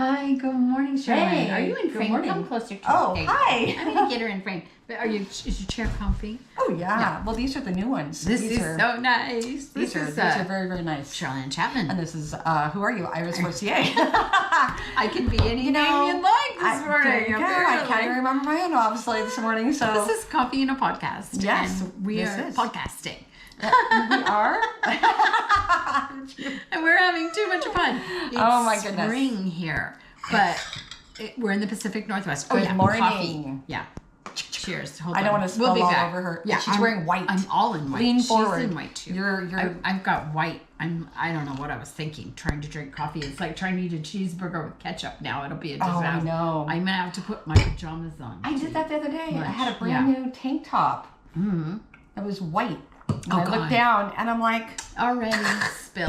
Hi, good morning, Cheryl. Hey, are you in frame? morning. Come closer to Oh, me. hi. I'm going to get her in frame. But is your chair comfy? Oh, yeah. Well, these are the new ones. This these is are, so nice. These are very, very nice. Cherylannchapman. And this is, who are you? Iris Forcier. I can be any name you'd like this morning. I can't even remember my own, obviously, this morning. So This is Coffee and a Podcast. Yes, and we are podcasting. we are. And we're having too much fun. It's Oh, my goodness. spring here, but we're in the Pacific Northwest. Good morning. Coffee. Yeah. Cheers. Hold on. I don't want to spill all over her. Yeah, she's wearing white. I'm all in white. Lean forward. She's in white too. You're. I've got white. I don't know what I was thinking. Trying to drink coffee. It's like trying to eat a cheeseburger with ketchup. Now it'll be a disaster. Oh, I know. I'm gonna have to put my pajamas on. I did that the other day. Lunch. I had a brand new tank top. Mm-hmm. It was white. And Oh, I looked down and I'm like, already spill.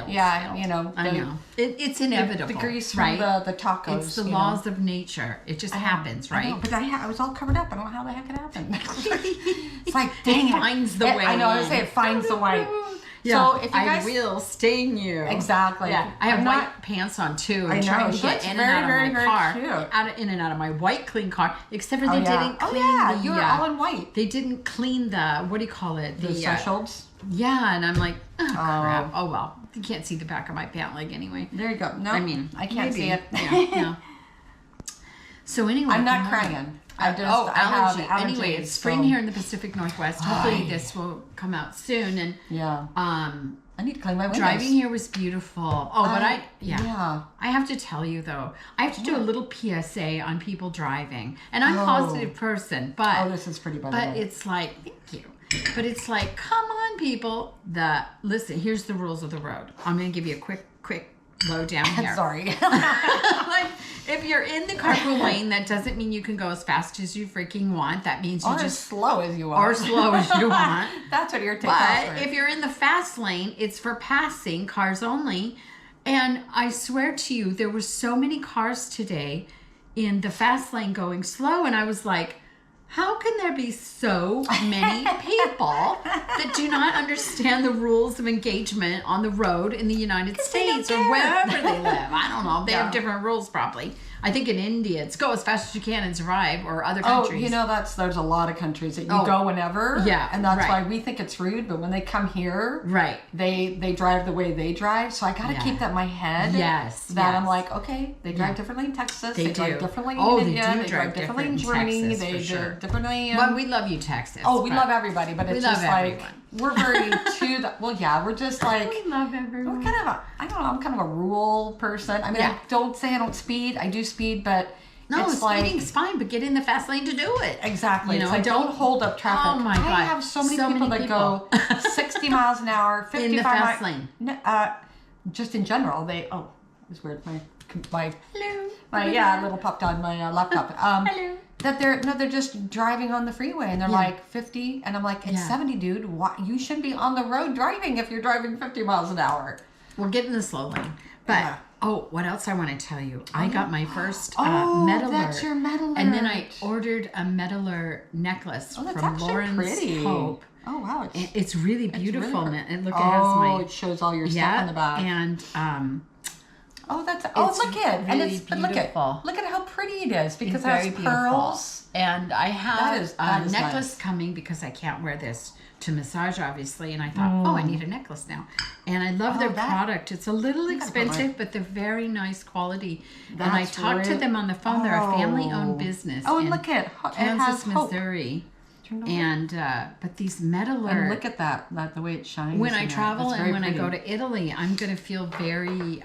yeah, spill. you know. I know. It's inevitable. The grease from right? the tacos. It's the laws of nature. It just happens, right? I know, but I was all covered up. I don't know how the heck it happened. It's like, dang it. Finds the way. I know, I was saying it finds the way. Yeah, So if you guys, I will stain you. Exactly. Yeah, I have I'm white not- pants on too. I I'm know, trying to so get it's in very, and out very, of my very car, cute. in and out of my white clean car. Except for they yeah. didn't clean the. You were all in white. They didn't clean the. What do you call it? The thresholds. Yeah, and I'm like, oh crap. Oh well, you can't see the back of my pant leg anyway. There you go. No, I mean, I can't maybe. see it. Yeah, no. So anyway, I'm not crying. I allergy. have allergies. Anyway, it's spring here in the Pacific Northwest. Hopefully this will come out soon. And yeah. I need to clean my windows. Driving here was beautiful. Oh, but I yeah. I have to tell you though, I have to do a little PSA on people driving, and I'm a positive person, but this is pretty bad. But it's like, thank you. But it's like, come on, people. Listen. Here's the rules of the road. I'm gonna give you a quick lowdown here. Sorry. Like, if you're in the carpool lane, that doesn't mean you can go as fast as you freaking want. That means you or just as slow as you want. or slow as you want. That's what you're taking. But if you're in the fast lane, it's for passing cars only. And I swear to you, there were so many cars today in the fast lane going slow, and I was like, how can there be so many people that do not understand the rules of engagement on the road in the United States or wherever they live? I don't know. They have different rules probably. I think in India, it's go as fast as you can and survive, or other countries. Oh, you know, there's a lot of countries that you go whenever. Yeah, and that's why we think it's rude. But when they come here, they drive the way they drive. So I got to keep that in my head. Yes. I'm like, okay, they drive differently in Texas. They drive differently in India. They drive differently in Germany. They do differently. But we love you, Texas. Oh, we love everybody. But it's just like we're very we're just like we love everyone. We're kind of I'm kind of a rural person. I mean, I don't say I don't speed. I do speed, but no, it's like, speeding's fine, but get in the fast lane to do it. Exactly. You know, it's like, don't hold up traffic. Oh my God. I have so many people that go 60 miles an hour, 55 in the fast lane. Just in general, it was weird. My little popped on my laptop. Hello. That they're just driving on the freeway and they're like 50, and I'm like, it's 70, dude. Why you shouldn't be on the road driving if you're driving 50 miles an hour. We'll get in the slow lane. But what else I want to tell you? I got my first meddler. That's your meddler. And then I ordered a meddler necklace from Lawrence Hope. Oh wow, it's really beautiful. And look, it has it shows all your stuff on the back. And look at really and it's beautiful. Look at how pretty it is because it very has beautiful. Pearls. And I have that a is necklace nice. coming because I can't wear this to massage, obviously. And I thought, I need a necklace now. And I love their product. It's a little expensive, but they're very nice quality. And I talked to them on the phone. They're a family-owned business in look at Kansas, Missouri. And but these meddler. And look at that the way it shines. When I travel and when pretty. I go to Italy, I'm going to feel very.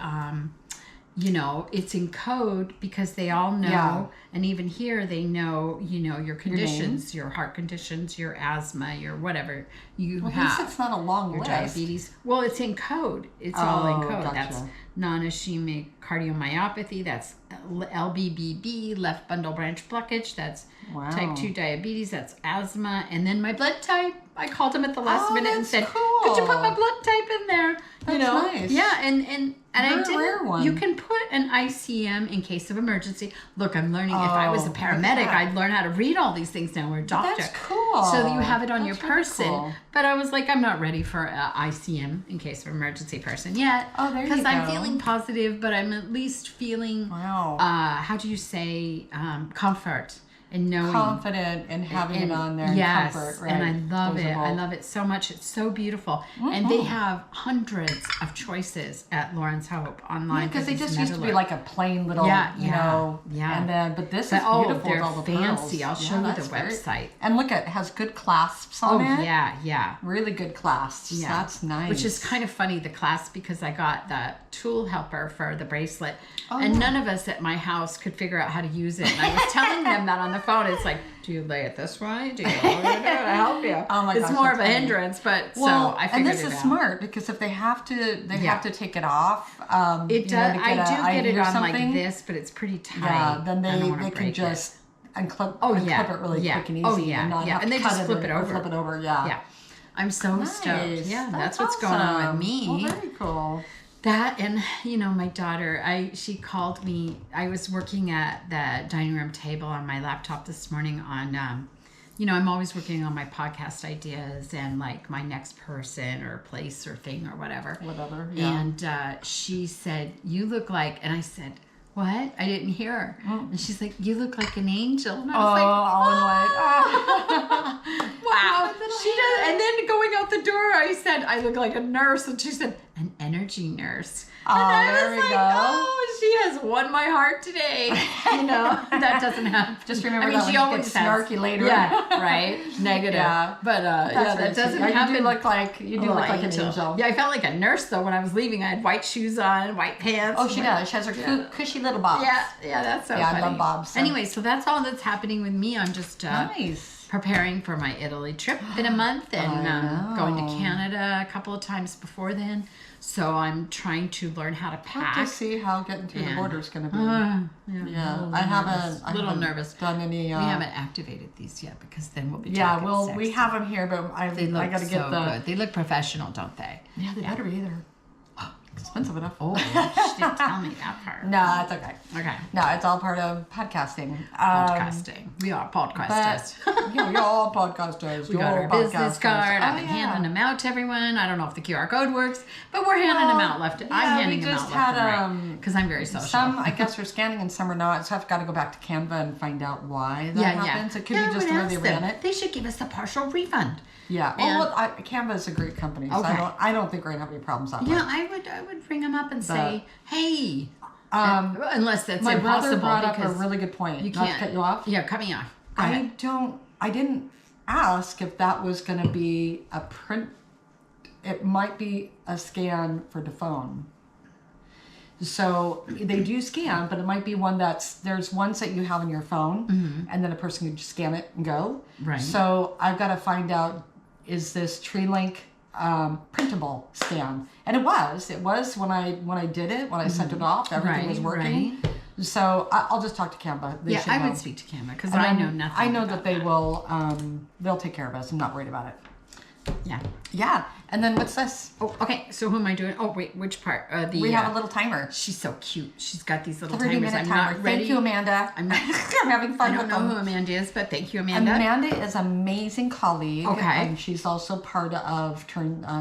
It's in code because they all know, and even here they know, your conditions, your heart conditions, your asthma, your whatever you have. At least it's not a long list. Diabetes. Well, it's in code. It's all in code. Gotcha. That's non-ischemic cardiomyopathy. That's LBBB, left bundle branch blockage. That's type 2 diabetes. That's asthma. And then my blood type. I called them at the last minute and said, cool. could you put my blood type in there? That's nice. Yeah, and And I Very rare one. You can put an ICM in case of emergency. Look, I'm learning. If I was a paramedic, I'd learn how to read all these things now. We're a doctor. That's cool. So that you have it on your really person. cool. But I was like, I'm not ready for a ICM in case of emergency person yet. Oh, there you go. Because I'm feeling positive, but I'm at least feeling, Wow. How do you say, comfort. And knowing, confident in having it on there, yes, comfort, right? and I love it. Visible. I love it so much. It's so beautiful, and they have hundreds of choices at Lawrence Hope online. Because they these just used to be metalwork. like a plain little, you know, and then, but this is beautiful with they're all the fancy. pearls. I'll show you the that's great. website. And look, it has good clasps on it. yeah. Really good clasps. Yeah. That's nice. Which is kind of funny, the clasp, because I got the tool helper for the bracelet, Oh, and none of us at my house could figure out how to use it. And I was telling them that on the phone. It's like, do you lay it this way? Do you I help you? Oh my it's gosh, more that's of a funny. hindrance, but well, so I figured and this it is out. smart because if they have to, have to take it off. It does. I do get it on like something, this, but it's pretty tight. Yeah, then I don't they wanna can break just unclip, yeah. it really Yeah. quick and easy. Oh, yeah. And not Yeah. have And to they cut just it flip or- it or over. flip it over. Yeah. I'm so stoked. Yeah, that's what's going on with awesome. me. Well, very cool. That, and my daughter, she called me. I was working at the dining room table on my laptop this morning on, I'm always working on my podcast ideas and like my next person or place or thing or whatever. Whatever, yeah. And she said, "You look like," and I said, "What?" I didn't hear her. And she's like, "You look like an angel." And I was like, all in white. wow. She does. And then going out the door, I said, "I look like a nurse." And she said, "An energy nurse." Oh, and I there was we like, go. "Oh, she has won my heart today." That doesn't happen. Just remember I mean, that she when you always get has. snarky later. Yeah, right. Negative. Yeah. But that doesn't happen. You do look like an angel. Yeah, I felt like a nurse though when I was leaving. I had white shoes on, white pants. Oh, she does. She has her cushy little bobs. Yeah, that's so Yeah, funny. I love bobs. So. Anyway, so that's all that's happening with me. I'm just Nice. preparing for my Italy trip in a month and going to Canada a couple of times before then. So I'm trying to learn how to pack. To see how getting through the border is going to be. Yeah, I haven't nervous. done any. We haven't activated these yet because then we'll be Yeah, talking well, sex. we have them here, but I got to get the. Good. They look professional, don't they? Yeah, they better be either. Expensive enough. Oh, she didn't tell me that part. No, it's okay. Okay. No, it's all part of podcasting. Podcasting. We are podcasters. Yeah, we are all podcasters. We got our business card. I've been handing them out to everyone. I don't know if the QR code works, but we're handing them out left. I'm handing them out left and right because I'm very social. Some, I guess, are scanning and some are not. So I've got to go back to Canva and find out why that happens. It could be just the way they ran it. They should give us a partial refund. Yeah. Well, Canva is a great company, so I don't think we're gonna have any problems that way. Yeah, I would ring them up and say, "Hey." Unless that's my impossible. brother brought up a because really good point. You Not can't to cut you off. Yeah, cut me off. I didn't ask if that was going to be a print. It might be a scan for the phone. So they do scan, but it might be one there's ones that you have on your phone, and then a person can just scan it and go. Right. So I've got to find out, is this TreeLink printable scan? And it was when I did it, when I sent it off, everything was working. Right. So I'll just talk to Canva. I would speak to Canva because I know nothing. I know that they will. They'll take care of us. I'm not worried about it. Yeah. Yeah. And then what's this? Oh, okay. So who am I doing? Oh, wait. Which part? We have a little timer. She's so cute. She's got these little 30-minute timers. I'm timer. not ready. Thank you, Amanda. I'm not. I'm having fun. I don't know who Amanda is, but thank you, Amanda. Amanda is an amazing colleague. Okay. And she's also part of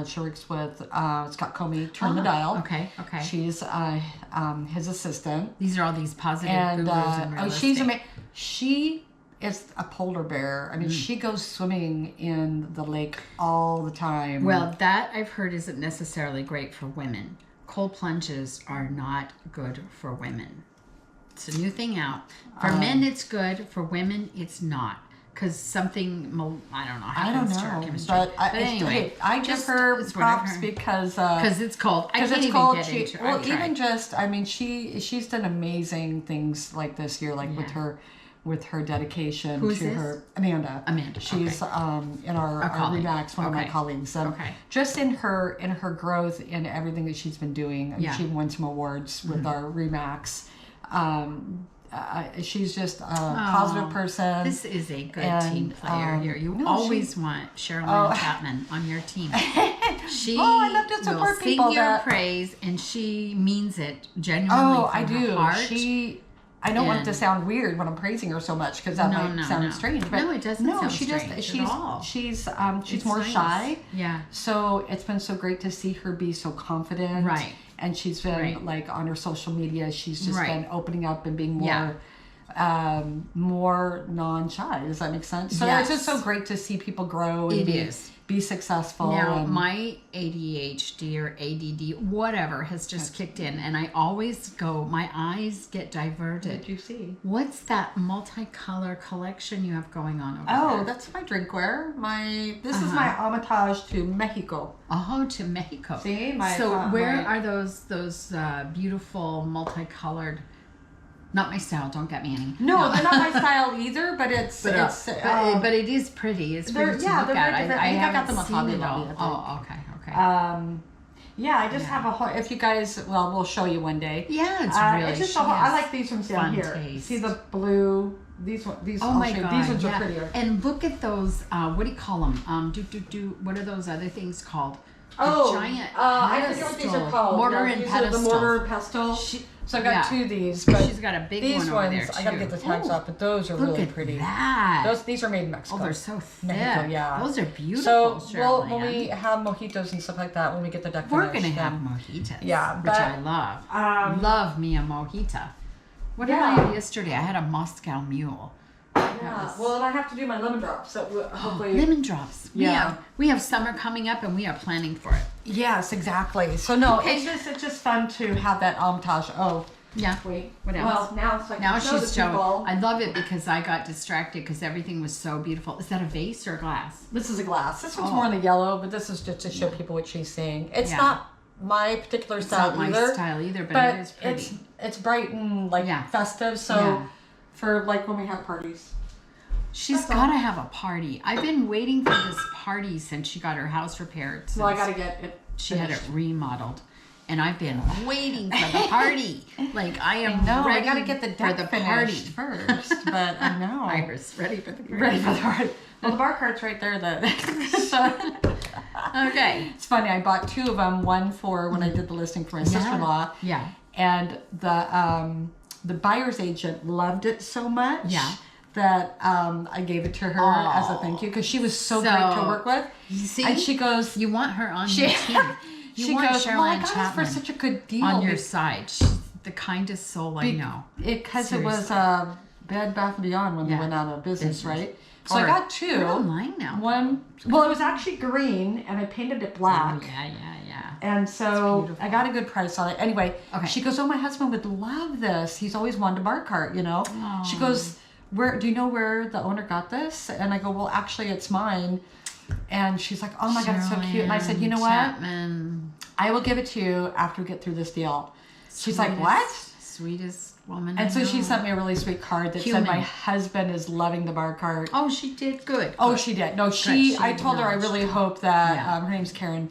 she works with Scott Comey, Turn the Dial. Okay. She's his assistant. These are all these positive gurus in real estate. She is a polar bear. I mean, she goes swimming in the lake all the time. Well, that I've heard isn't necessarily great for women. Cold plunges are not good for women. It's a new thing out. For men, it's good. For women, it's not. Because something, I don't know, happens to our chemistry. But anyway, I give her props because it's cold. I can't even get into it. Well, even just, I mean, she's done amazing things like this year, like with her dedication to her Amanda. She's in our Remax, one of my colleagues. Just in her growth in everything that she's been doing. She won some awards with our Remax. she's just a positive person. This is a good And, team player here. You no, always want cherylannchapman on your team. She I love to support will people sing your that- praise, and she means it genuinely from I do. her heart. I don't want it to And- sound weird when I'm praising her so much because that might sound strange. But No, it doesn't sound strange she's at all. she's It's more nice. shy. Yeah. So it's been so great to see her be so confident. Right. And she's been Right. like on her social media, she's just Right. been opening up and being more Yeah. more non-shy. Does that make sense? So it's just so Yes. great to see people grow and It is. be successful. Now, and, my ADHD or ADD, whatever, has just kicked in, and I always go, my eyes get what diverted. did you see? What's that multicolor collection you have going on over Oh, there? that's my drinkware. This is my homage to Mexico. Oh, to Mexico. See, so where my- are those beautiful multicolored? Not my style. Don't get me any. No, they're not my style either, but it's but it is pretty. It's pretty to look they're at. very different. I think I got them on seen Hobby it Lobby, all. I think. Oh, okay. Yeah, I just have a whole. If you guys, well, we'll show you one day. Yeah, it's really. It's just she a whole, I has like these ones down fun here. taste. See the blue. These Oh I'll my show you. god! These ones yeah. are prettier. And look at those. What do you call them? What are those other things called? Oh, giant I forget what these are pedestal. called. Mortar Yeah, and these are the pedestal. mortar and pestle. So I got yeah. two of these, but She's got a big these one over ones there I gotta too. get the tags Ooh, off, but those are Look really at pretty. that. These are made in Mexico. Oh, they're so thick. Mexico, yeah. Those are beautiful. So when we have mojitos and stuff like that, when we get the deck We're finished, gonna have then- mojitas. Yeah, which but, I love. Love me a mojita. What did I Yeah. have yesterday? I had a Moscow Mule. Yeah. Well, and I have to do my lemon drops, so hopefully. Lemon drops. Yeah. We have summer coming up, and we are planning for it. Yes, exactly. So no, Okay. it's just fun to have that homage. Oh, Yeah. wait, What else? Well, now it's like Now show she's the showing. people. I love it because I got distracted because everything was so beautiful. Is that a vase or a glass? This is a glass. This one's Oh. more in the yellow, but this is just to show people what she's seeing. It's Yeah. not my particular It's style not my either. style either, but, But it is pretty. it's bright and like Yeah. festive. So Yeah. for like when we have parties. She's That's all. got to have a party. I've been waiting for this party since she got her house repaired. Well, I since gotta get it. She had it finished. remodeled. And I've been waiting for the party. Like, I am No, ready I gotta get the for deck the finished party. first. But I know. Iris, ready for the party. Ready for the party. Well, the bar cart's right there. So Okay. it's funny. I bought two of them. One for when I did the listing for my sister-in-law. Yeah. And the buyer's agent loved it so much. Yeah. That I gave it to her as a thank you because she was so great to work with. You see? And she goes, You want her on your team. You she want goes, well, I got Cherylannchapman this for such a good deal. on your side. She's the kindest soul I know. Because it was Seriously. Bed Bath & Beyond when they Yeah. went out of business, right? So Or- I got two. They're online now. One, well, it was actually green, and I painted it black. Oh, yeah. And so beautiful. I got a good price on it. Anyway, Okay. she goes, oh, my husband would love this. He's always wanted a bar cart, you know? She goes, do you know where the owner got this? And I go, well, actually, it's mine. And she's like, oh my God, it's so cute. And I said, you know what? Chapman, I will give it to you after we get through this deal. She's like, what? Sweetest woman. And I so know. she sent me a really sweet card that Human. said, my husband is loving the bar cart. Oh, she did good. Oh, Good. she did. No, She I told her I acknowledged really hope that, Yeah. her name's Karen.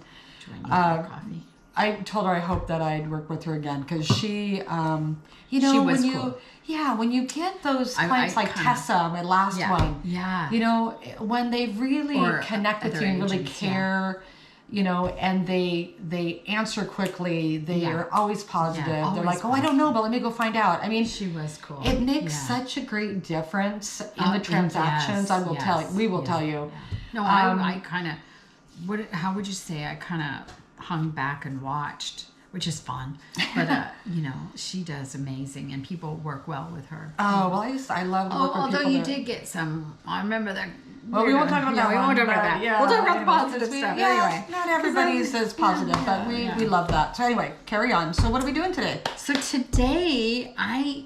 Do I need more coffee? I told her I hope that I'd work with her again because she, you know, She was when you, cool. yeah, when you get those clients I like kinda- Tessa, my last one, Yeah. you know, when they really Or connect with other you and really agents, yeah. care, you know, and they answer quickly, they Yeah. are always positive. Yeah, They're always like, oh, I don't know, but let me go find out. I mean, She was cool. it makes Yeah. such a great difference in Oh, the transactions. yes, I will tell you. yes, We will yeah, tell you. No, I kind of, how would you say? I kind of hung back and watched, which is fun. But, you know, she does amazing and people work well with her. Oh, well, I love to work with Although people you that- did get some, I remember that. Well, we won't talk about that We one, won't talk about but that. yeah, We'll talk about the anyways, positive we- stuff. yeah, Anyway. not everybody's as positive, but we love that. So anyway, carry on. So what are we doing today? So today,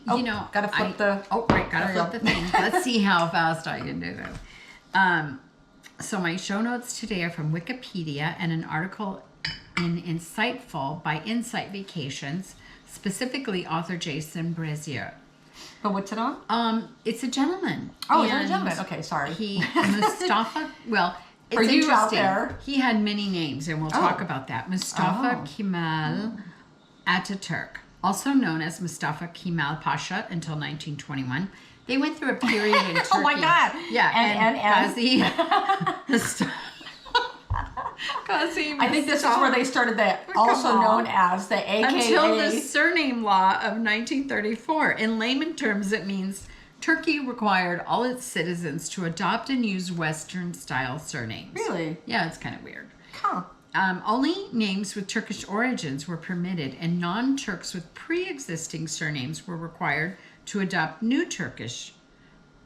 you know. gotta flip the- Oh, right, gotta There you flip the thing. Let's see how fast I can do this. So my show notes today are from Wikipedia and an article in Insightful by Insight Vacations, specifically author Jason Brazier. But what's it on? It's a gentleman. Oh, it's a And gentleman. Okay, sorry. He, Mustafa, well, it's For you out interesting. there. He had many names, and we'll talk about that. Mustafa Kemal Ataturk. also known as Mustafa Kemal Pasha until 1921. They went through a period in Turkey. Oh my God. Yeah, and Gazi. Gazi I think this is where they started the, also known as the AKA. Until the surname law of 1934. In layman terms, it means Turkey required all its citizens to adopt and use Western-style surnames. Really? Yeah, it's kind of weird. Huh. Only names with Turkish origins were permitted, and non-Turks with pre-existing surnames were required to adopt new Turkish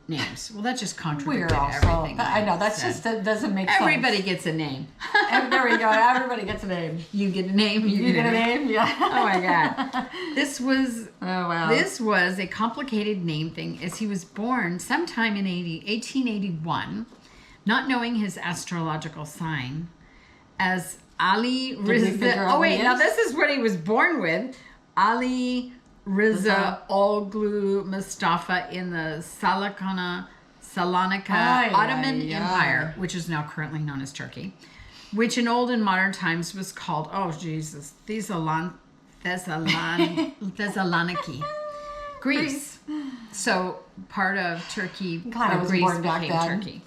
names. Well, that just contradicted everything. I know, that's just, that doesn't make sense. Everybody gets a name. There we go. Everybody gets a name. You get a name. You get a name? Yeah. Oh my God. This was wow. a complicated name thing, as he was born sometime in 1881, not knowing his astrological sign, as Ali Rizza. Oh wait, now this is what he was born with. Ali Rizza Olglu Mustafa in the Salonika Ottoman Empire, which is now currently known as Turkey, which in old and modern times was called, oh Jesus, Thessaloniki, Greece. So part of Turkey, Greece became Turkey.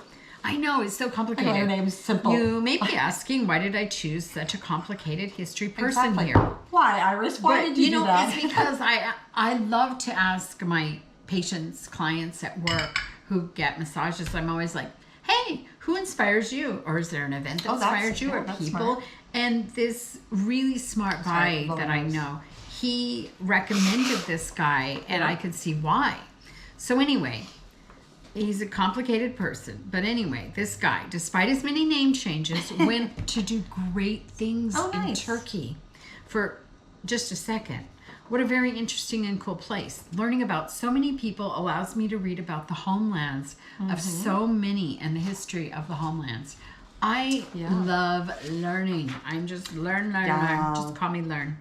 I know, it's so complicated. Your name's simple. You may be asking, why did I choose such a complicated history person here? Why, Iris? Why did you do that? It's because I love to ask my patients, clients at work who get massages. I'm always like, hey, who inspires you? Or is there an event that inspired you? Or people? Smart. And this really smart guy that I know, he recommended this guy, and I could see why. So anyway, he's a complicated person. But anyway, this guy, despite his many name changes, went to do great things in Turkey. For just a second. What a very interesting and cool place. Learning about so many people allows me to read about the homelands of so many and the history of the homelands. I love learning. I'm just learn. Just call me learn.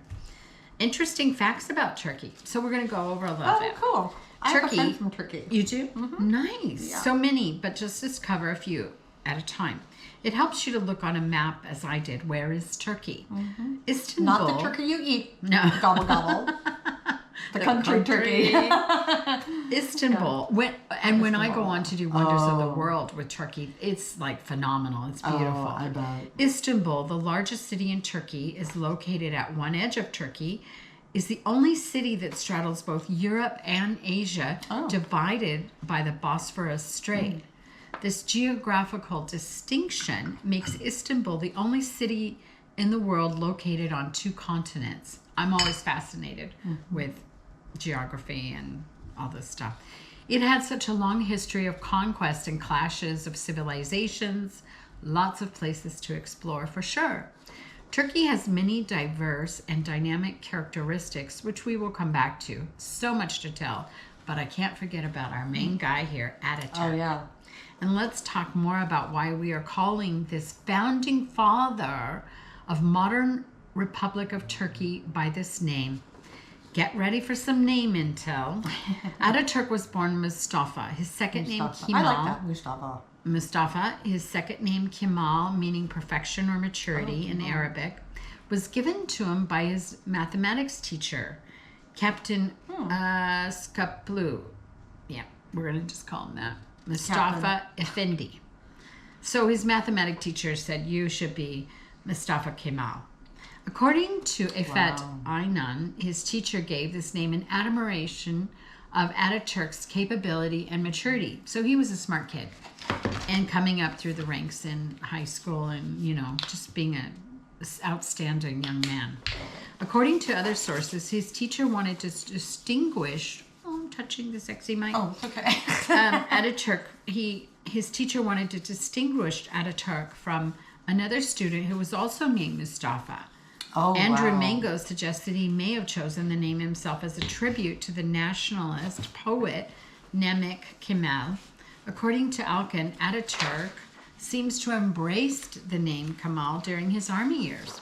Interesting facts about Turkey. So we're going to go over a little bit. Oh, cool. I have a friend from Turkey. You do? Nice. Yeah. So many, but just let's cover a few at a time. It helps you to look on a map, as I did. Where is Turkey? Istanbul. Not the turkey you eat. No. Gobble, gobble. The country turkey. Istanbul. When I go on to do Wonders of the World with Turkey, it's like phenomenal. It's beautiful. I bet. Istanbul, the largest city in Turkey, is located at one edge of Turkey, is the only city that straddles both Europe and Asia, divided by the Bosphorus Strait. This geographical distinction makes Istanbul the only city in the world located on two continents. I'm always fascinated with geography and all this stuff. It had such a long history of conquest and clashes of civilizations, lots of places to explore for sure. Turkey has many diverse and dynamic characteristics, which we will come back to. So much to tell, but I can't forget about our main guy here, Ataturk. Oh, yeah. And let's talk more about why we are calling this founding father of modern Republic of Turkey by this name. Get ready for some name intel. Ataturk was born Mustafa. His second name, Kemal. I like that, Mustafa. Mustafa, his second name, Kemal, meaning perfection or maturity in Arabic, was given to him by his mathematics teacher, Captain Skaplu. Yeah, we're going to just call him that. Mustafa Effendi. So his mathematics teacher said, you should be Mustafa Kemal. According to Efet Aynan, his teacher gave this name in admiration of Ataturk's capability and maturity. So he was a smart kid. And coming up through the ranks in high school and, just being an outstanding young man. According to other sources, his teacher wanted to distinguish... I'm touching the sexy mic. Oh, it's okay. Ataturk, his teacher wanted to distinguish Ataturk from another student who was also named Mustafa. Andrew Mango suggested he may have chosen the name himself as a tribute to the nationalist poet Namık Kemal. According to Alkan, Ataturk seems to have embraced the name Kemal during his army years.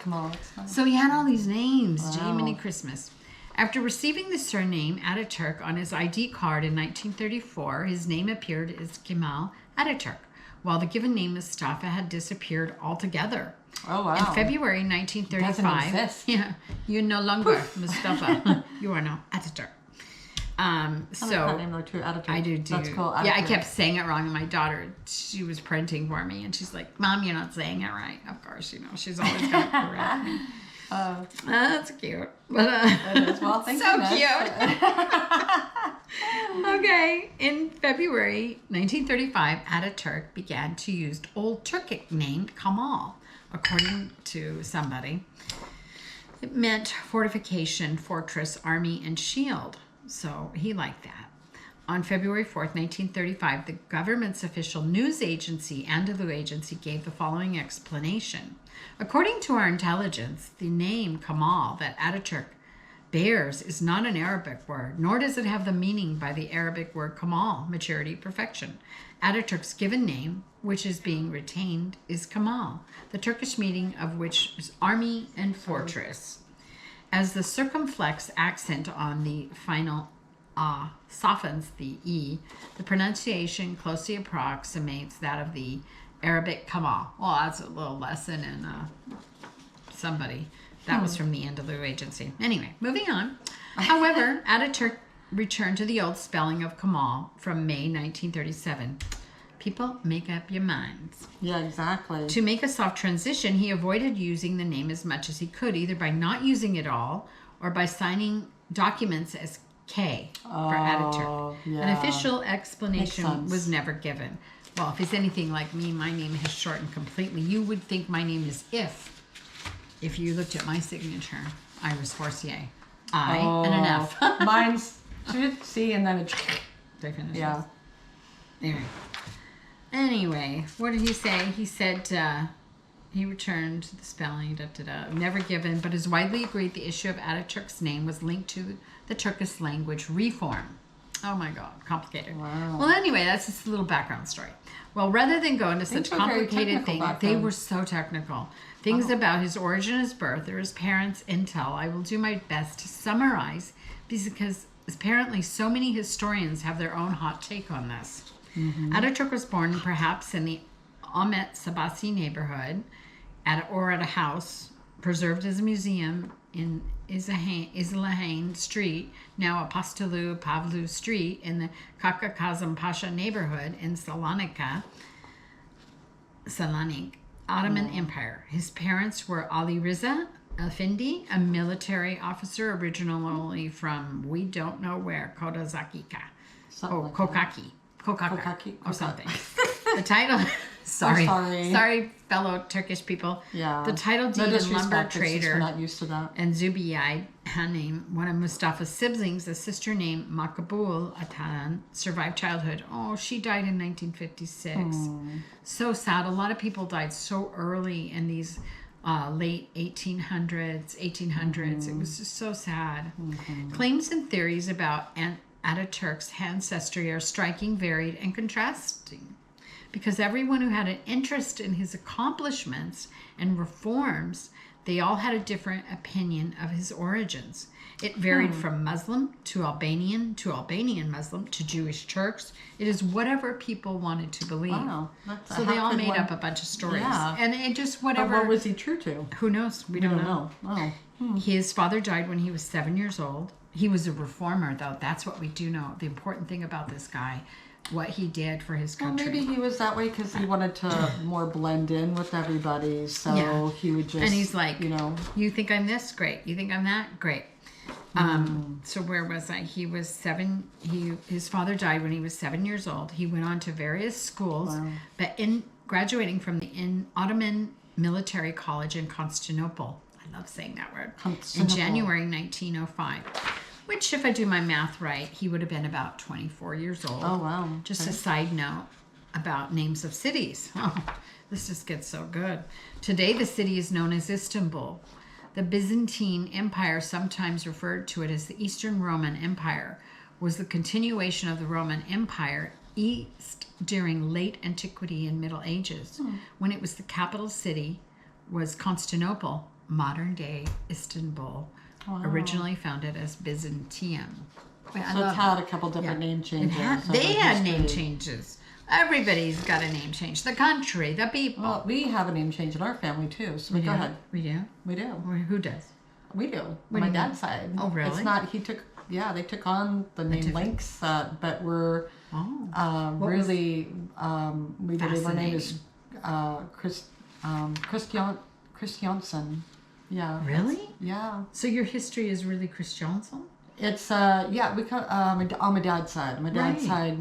So he had all these names. Wow. Gee, many Christmas. After receiving the surname Ataturk on his ID card in 1934, his name appeared as Kemal Ataturk, while the given name Mustafa had disappeared altogether. Oh, wow. In February 1935, it doesn't exist. You're no longer Mustafa. You want to know Ataturk. I like name though too. Ataturk. I do too. That's cool. Yeah, I Ataturk. kept saying it wrong, and my daughter, she was printing for me, and she's like, "Mom, you're not saying it right." Of course, she's always going to correct me. That's cute. But It is. Well, thank so you. cute. Okay, in February 1935, Ataturk began to use Old Turkic named Kemal, according to somebody. It meant fortification, fortress, army, and shield. So he liked that. On February 4th, 1935, the government's official news agency, Anadolu Agency, gave the following explanation. According to our intelligence, the name Kemal that Ataturk bears is not an Arabic word, nor does it have the meaning by the Arabic word Kemal, maturity, perfection. Ataturk's given name, which is being retained, is Kemal, the Turkish meaning of which is army and fortress. As the circumflex accent on the final softens the E, the pronunciation closely approximates that of the Arabic Kemal. Well, that's a little lesson in somebody. That was from the Anadolu Agency. Anyway, moving on. However, Ataturk returned to the old spelling of Kemal from May 1937. People, make up your minds. Yeah, exactly. To make a soft transition, he avoided using the name as much as he could, either by not using it all or by signing documents as K for Ataturk. Yeah. An official explanation Makes sense. was never given. Well, if he's anything like me, my name has shortened completely. You would think my name is if you looked at my signature. Iris Forcier. I and an F. Mine's C and then a Did I finish yeah. this? Anyway, what did he say? He said he returned the spelling, never given, but is widely agreed the issue of Ataturk's name was linked to the Turkish language reform. Oh my God, complicated. Wow. Well, anyway, that's just a little background story. Well, rather than go into such complicated things, they were so technical. Things about his origin, his birth, or his parents' intel, I will do my best to summarize because apparently so many historians have their own hot take on this. Mm-hmm. Ataturk was born perhaps in the Ahmet Sabasi neighborhood at a house preserved as a museum in Izlahain Street, now Apostolou Pavlu Street, in the Kaka Kazım Pasha neighborhood in Salonik, Ottoman Empire. His parents were Ali Riza Effendi, a military officer originally from we don't know where, Kodazakika. Kokaki or something. The title, sorry, fellow Turkish people. Yeah. The title deed and lumber trader. We're not used to that. And Zubiyai Hanim, one of Mustafa's siblings, a sister named Makbul Atan, survived childhood. Oh, she died in 1956. So sad. A lot of people died so early in these late 1800s. It was just so sad. Claims and theories about Ataturk's ancestry are striking, varied, and contrasting, because everyone who had an interest in his accomplishments and reforms, they all had a different opinion of his origins. It varied from Muslim to Albanian Muslim to Jewish Turks. It is whatever people wanted to believe. Wow. So they all made up a bunch of stories. Yeah. And it just whatever. But what was he true to? Who knows? We don't know. Oh. His father died when he was 7 years old. He was a reformer, though. That's what we do know. The important thing about this guy, what he did for his country. Well, maybe he was that way because he wanted to more blend in with everybody. So he would just, and he's like, you think I'm this? Great. You think I'm that? Great. So where was I? He was 7. His father died when he was 7 years old. He went on to various schools, but in graduating from the Ottoman Military College in Constantinople. I love saying that word. In January 1905. Which, if I do my math right, he would have been about 24 years old. Oh, wow. Just a side note about names of cities. Oh, this just gets so good. Today, the city is known as Istanbul. The Byzantine Empire, sometimes referred to it as the Eastern Roman Empire, was the continuation of the Roman Empire east during late antiquity and Middle Ages, when it was the capital city was Constantinople, modern-day Istanbul. Wow. Originally founded as Byzantium. So it's had a couple different name changes. They had name changes. Everybody's got a name change. The country, the people. Well, we have a name change in our family too. So go ahead. We do? We do. Who does? We do. What do My you dad's side. Oh, really? It's not. They took on the name Lynx, but we're really. We believe her name is Christiansen. Yeah. Really? Yeah. So your history is really Christiansen? It's we call on my dad's side. My dad's side,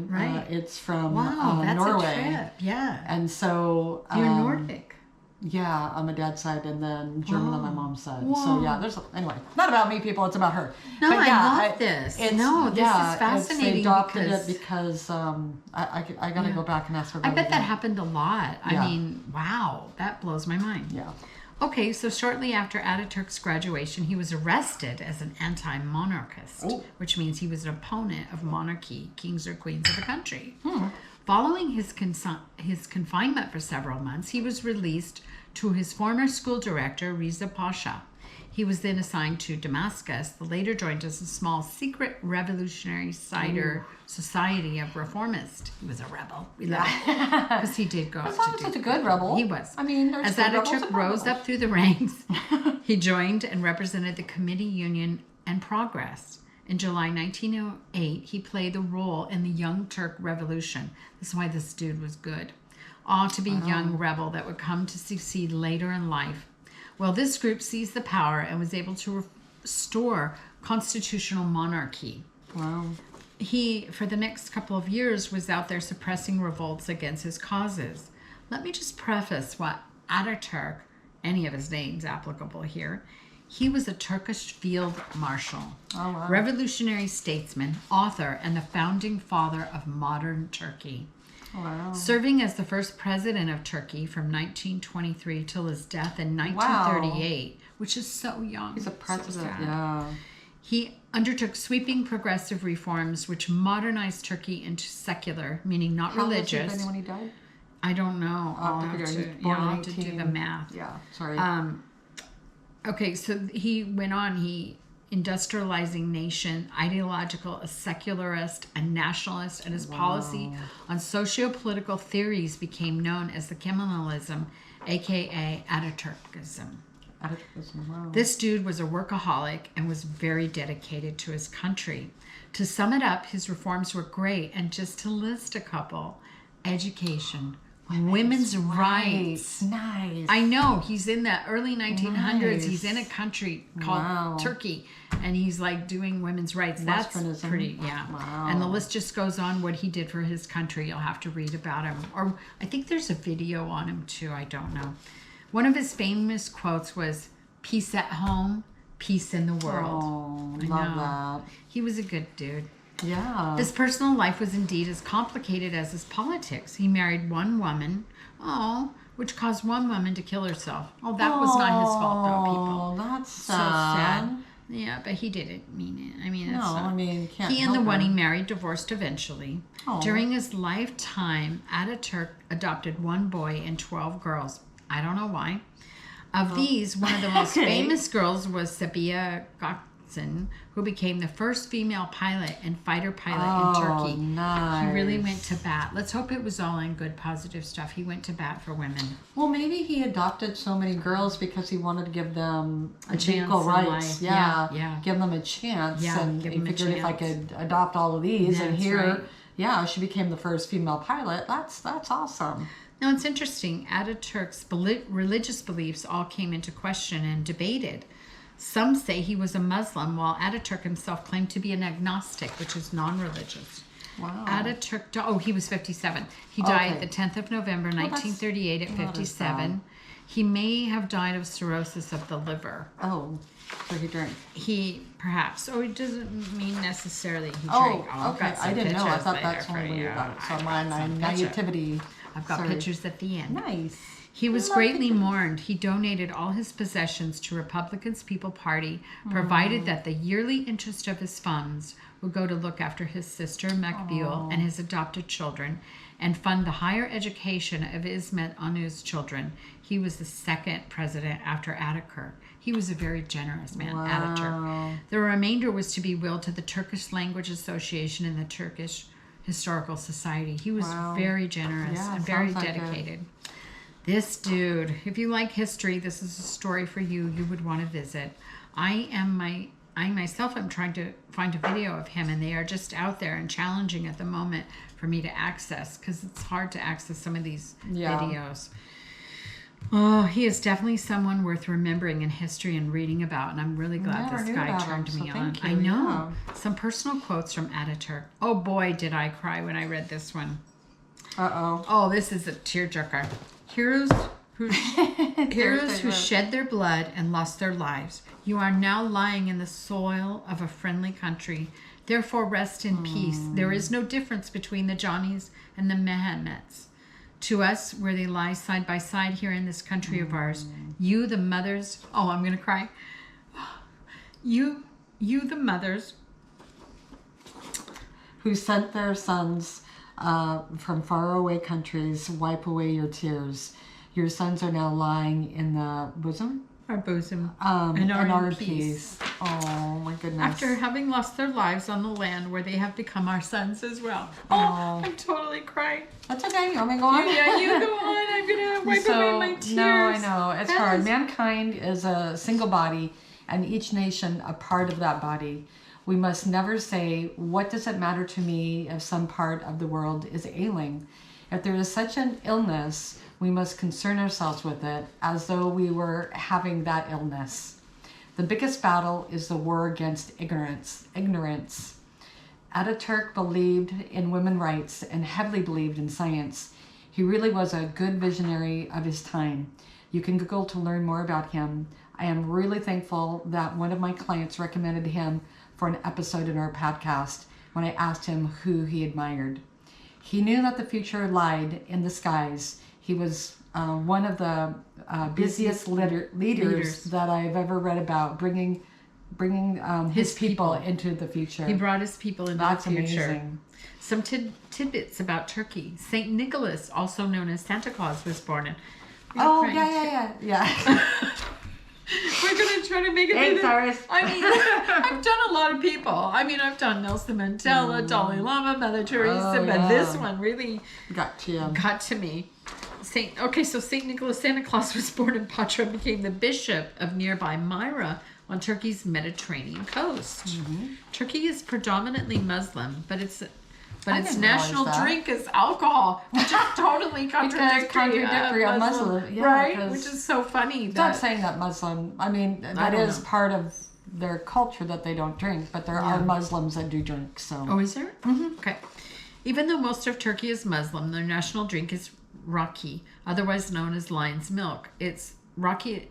it's from that's Norway. A trip. Yeah. And so You're Nordic. Yeah, on my dad's side, and then German on my mom's side. Whoa. So yeah, anyway, not about me, people. It's about her. No, but I love this. This is fascinating. They adopted it because I got to go back and ask her. I bet that happened a lot. Yeah. I mean, wow, that blows my mind. Yeah. Okay, so shortly after Ataturk's graduation, he was arrested as an anti-monarchist, which means he was an opponent of monarchy, kings or queens of the country. Following his confinement for several months, he was released to his former school director, Riza Pasha. He was then assigned to Damascus, but later joined as a small secret revolutionary society of reformists. He was a rebel. We love it. Because he did go out to do such a good rebel. He was. I mean, as Ataturk rose up through the ranks, he joined and represented the Committee Union and Progress. In July 1908, he played the role in the Young Turk Revolution. This is why this dude was good. To be a young rebel that would come to succeed later in life. Well, this group seized the power and was able to restore constitutional monarchy. Wow. He, for the next couple of years, was out there suppressing revolts against his causes. Let me just preface what Ataturk, any of his names applicable here, he was a Turkish field marshal, revolutionary statesman, author, and the founding father of modern Turkey. Wow. Serving as the first president of Turkey from 1923 till his death in 1938, which is so young. He's a president, so yeah. He undertook sweeping progressive reforms which modernized Turkey into secular, meaning not religious. How old was he when he died? I don't know. I'll have to do the math. Yeah, sorry. Okay, so he went on, industrializing nation, ideological, a secularist, a nationalist, and his policy on socio-political theories became known as the Kemalism, aka Ataturkism. Wow. This dude was a workaholic and was very dedicated to his country. To sum it up, his reforms were great, and just to list a couple: education, women's rights. Nice. I know, he's in the early 1900s. Nice. He's in a country called Turkey, and he's like doing women's rights. That's pretty, Wow. And the list just goes on what he did for his country. You'll have to read about him. Or I think there's a video on him too. I don't know. One of his famous quotes was, "Peace at home, peace in the world." Oh, love that. He was a good dude. Yeah. His personal life was indeed as complicated as his politics. He married one woman, which caused one woman to kill herself. Oh, that was not his fault, though, people. Oh, that's so sad. Yeah, but he didn't mean it. I mean, can't he and the help one her. he married divorced eventually. Oh. During his lifetime, Ataturk adopted one boy and 12 girls. I don't know why. Of these, one of the most famous girls was Sabiha Gökçen, who became the first female pilot and fighter pilot in Turkey. Nice. He really went to bat. Let's hope it was all in good, positive stuff. He went to bat for women. Well, maybe he adopted so many girls because he wanted to give them A chance equal in rights. life. Yeah. Give them a chance. Yeah, and give he them a figured if I chance. could adopt all of these and That's here, right. she became the first female pilot. That's awesome. Now, it's interesting. Ataturk's religious beliefs all came into question and debated. Some say he was a Muslim, while Ataturk himself claimed to be an agnostic, which is non-religious. Wow. Ataturk, he was 57. He died the 10th of November, 1938 at 57. He may have died of cirrhosis of the liver. Oh, so he drank. Perhaps. It doesn't mean necessarily he Oh, drank. I've okay. got some I didn't know. I pictures thought later that's for when we you. got it. So I've my got some pictures. naivety. I've got pictures at the end. Nice. He was Love greatly pictures. mourned. He donated all his possessions to Republicans People Party, provided that the yearly interest of his funds would go to look after his sister Makbul and his adopted children and fund the higher education of Ismet Anu's children. He was the second president after Ataturk. He was a very generous man, Ataturk. The remainder was to be willed to the Turkish Language Association and the Turkish Historical Society. He was very generous and very dedicated. This dude, if you like history, this is a story for you. You would want to visit. I myself am trying to find a video of him, and they are just out there and challenging at the moment for me to access, because it's hard to access some of these videos. Oh, he is definitely someone worth remembering in history and reading about, and I'm really glad this guy turned me on. I know. Some personal quotes from Ataturk. Oh boy, did I cry when I read this one. Uh-oh. Oh, this is a tearjerker. Heroes who shed their blood and lost their lives. You are now lying in the soil of a friendly country. Therefore, rest in peace. There is no difference between the Johnnies and the Mehmets. To us, where they lie side by side here in this country of ours, you, the mothers... Oh, I'm going to cry. You, the mothers... who sent their sons from faraway countries, wipe away your tears. Your sons are now lying in the bosom? Our bosom. And our peace. Oh, my goodness. After having lost their lives on the land where they have become our sons as well. Oh, I'm totally crying. That's okay. You want me to go on? Yeah, you go on. I'm going to wipe away my tears. No, I know. It's hard. Mankind is a single body, and each nation a part of that body. We must never say, what does it matter to me if some part of the world is ailing? If there is such an illness, we must concern ourselves with it as though we were having that illness. The biggest battle is the war against ignorance. Ataturk believed in women's rights and heavily believed in science. He really was a good visionary of his time. You can Google to learn more about him. I am really thankful that one of my clients recommended him for an episode in our podcast when I asked him who he admired. He knew that the future lied in the skies. He was one of the busiest leaders that I've ever read about, bringing his people into the future. He brought his people into the future. Amazing. Some tidbits about Turkey. Saint Nicholas, also known as Santa Claus, was born in... Yeah. We're going to try to make it... Thanks, Iris. I mean, I've done a lot of people. I mean, I've done Nelson Mandela, Dalai Lama, Mother Teresa, but this one really got to me. So Saint Nicholas Santa Claus was born in Patra and became the bishop of nearby Myra on Turkey's Mediterranean coast. Mm-hmm. Turkey is predominantly Muslim, but its national drink is alcohol, which is totally contradictory of Muslim, right? Which is so funny. It's not saying that Muslim. I mean, that is part of their culture that they don't drink, but there are Muslims that do drink. So. Oh, is there? Mm-hmm. Okay. Even though most of Turkey is Muslim, their national drink is raki, otherwise known as lion's milk. It's raki,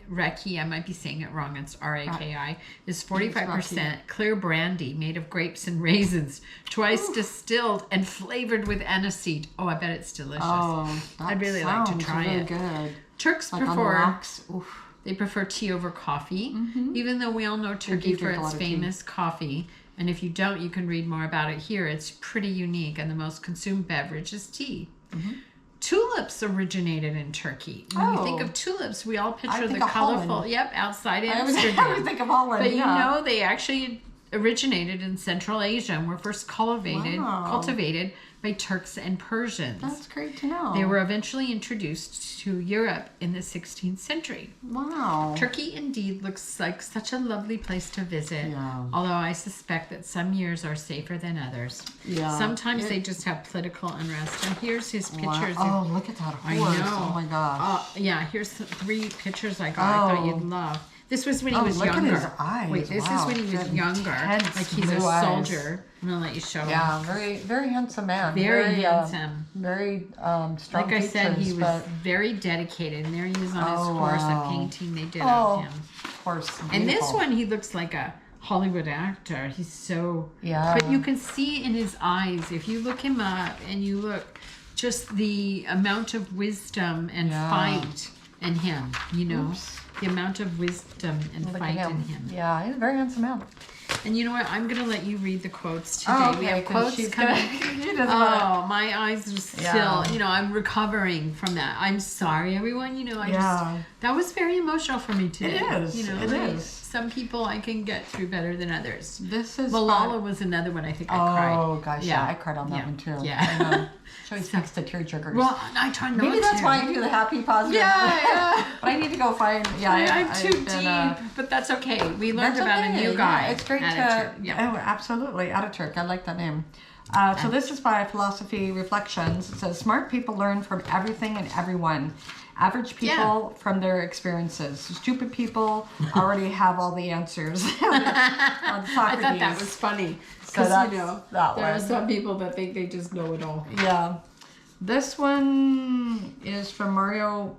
I might be saying it wrong, it's R-A-K-I, is 45% clear brandy made of grapes and raisins, twice distilled and flavored with aniseed. Oh, I bet it's delicious. Oh, I'd really like to try it. Good. Turks prefer tea over coffee, even though we all know Turkey for its famous coffee. And if you don't, you can read more about it here. It's pretty unique, and the most consumed beverage is tea. Mm-hmm. Tulips originated in Turkey. When you think of tulips, we all picture the colorful, outside Amsterdam. I would think of Holland. But you know, they actually originated in Central Asia and were first cultivated by Turks and Persians. That's great to know. They were eventually introduced to Europe in the 16th century. Wow. Turkey indeed looks like such a lovely place to visit, although I suspect that some years are safer than others. Yeah. Sometimes they just have political unrest. And here's his pictures. Wow. Oh, look at that horse. I know. Oh, my gosh. Here's 3 pictures I got. I thought you'd love. This was when he was younger. Look at his eyes. Wait, this is when he was younger. Like he's a soldier. I'm going to let you show him. Yeah, very, very handsome man. Very handsome. Very strong Like I said, he was very dedicated. And there he is on his horse, a painting they did of him. Horse. And this one, he looks like a Hollywood actor. He's so... Yeah. But you can see in his eyes, if you look him up and you look, just the amount of wisdom and fight in him, you know? Oops. The amount of wisdom and fight in him. Yeah, he's a very handsome man. And you know what? I'm going to let you read the quotes today. Oh, okay, we have 'cause quotes she's coming. she doesn't wanna- Oh, my eyes are still, Yeah. I'm recovering from that. I'm sorry, everyone. Yeah. That was very emotional for me today. It is. It is. Some people I can get through better than others. This is Malala was another one I think I cried. Oh gosh, yeah, I cried on that one too. Yeah. She always speaks to tearjerkers. Well, I try not to. Maybe that's why I do the happy, positive. Yeah. But I need to go find. Yeah, I'm too I've been, deep, but that's okay. We learned that's about okay. a new guy. Yeah, it's great Ataturk. to. Oh, absolutely, Ataturk. I like that name. So this is by Philosophy Reflections. It says, smart people learn from everything and everyone. Average people from their experiences. Stupid people already have all the answers. I thought that was funny. So Because, that's there that are one. some people that think they just know it all. Yeah. This one is from Mario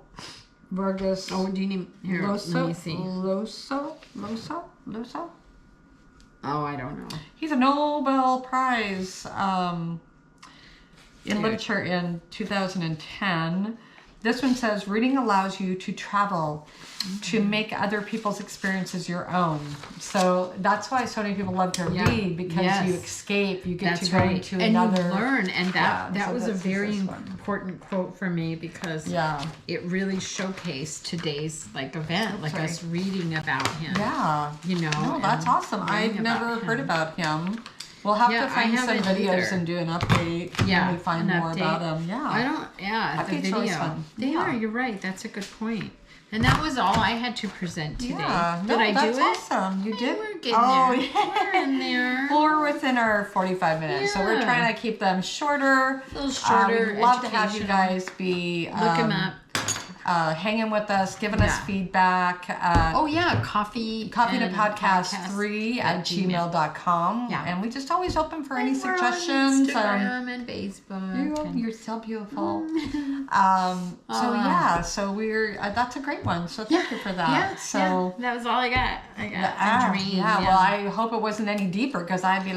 Vargas Oh, do you need... Here, let me see. Llosa? Oh, I don't know. He's a Nobel Prize in literature in 2010. This one says, reading allows you to travel, to make other people's experiences your own. So that's why so many people love to read, because you escape, you get to go into another... And you learn, and that so was a this very one. important quote for me, because it really showcased today's event, us reading about him. Yeah. No, that's awesome. I've never heard about him. We'll have to find some videos and do an update when we find more about him. Yeah. I don't, the video. Always fun. They are, you're right. That's a good point. And that was all I had to present today. Yeah. Did I do it? That's awesome. You did. We're getting there. Yeah. We're in there. Well, we're within our 45 minutes, so we're trying to keep them shorter. A little shorter. We'd love to have you guys be... Look him up. Hanging with us, giving us feedback. Coffeeandpodcast 3 at gmail.com. Yeah. And we just always open for any We're on suggestions. Instagram and Facebook. You're so beautiful. So we're that's a great one. So thank you for that. Yeah, that was all I got. I got a dream. Well, I hope it wasn't any deeper, because I'd be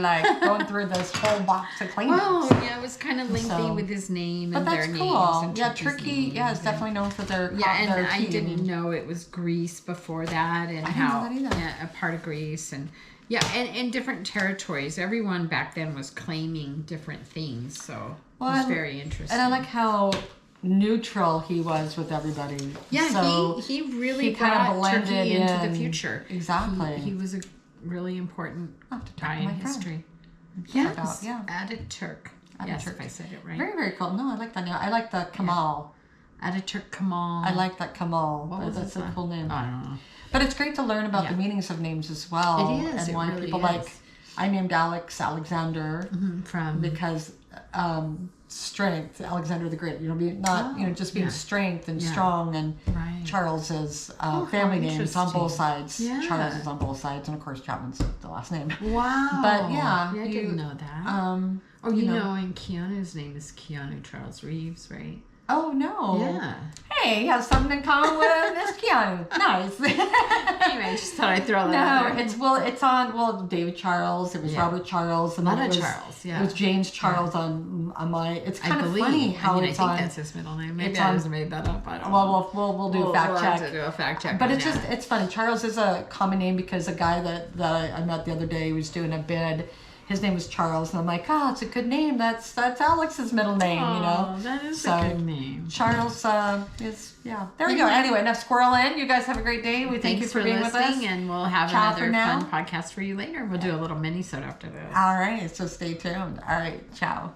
going through this whole box of claimants. Well, it was kind of lengthy with his name and their names. But that's cool. And Yeah, Turkey is definitely known for their and I didn't know it was Greece before that, and how a part of Greece, and and different territories. Everyone back then was claiming different things, so it was very interesting. And I like how neutral he was with everybody. Yeah, so he really brought Turkey into the future. Exactly. He was a really important guy in history. Yes, Ataturk. Yes, if I said it right. Very, very cool. No, I like that name. I like the Kemal. Ataturk Kemal. I like that Kemal. That's a cool name. I don't know. But it's great to learn about the meanings of names as well. It is. And why really people is. I named Alex Alexander from because strength, Alexander the Great. Just being strength and strong, and Charles is family names on both sides. Yeah. Charles is on both sides, and of course Chapman's the last name. Wow. But I didn't know that. And Keanu's name is Keanu Charles Reeves, right? Oh no! Yeah. Hey, he has something in common with this Keanu. Nice. Anyway, I just thought I'd throw that out there. It's on David Charles. It was Robert Charles. And Charles. Yeah. It was James Charles on my. It's kind of believe, funny how I it's think on. That's his middle name. Maybe I just made that up. I don't know. Well, we'll do a fact check. We'll have to do a fact check. But it's funny. Charles is a common name because a guy that I met the other day was doing a bid. His name was Charles, and I'm like, it's a good name. That's Alex's middle name, that is a good name. Charles is, There we go. Anyway, enough squirrel in. You guys have a great day. We thank you for being with us. And we'll have another fun podcast for you later. We'll do a little mini-sode after this. All right, so stay tuned. All right, ciao.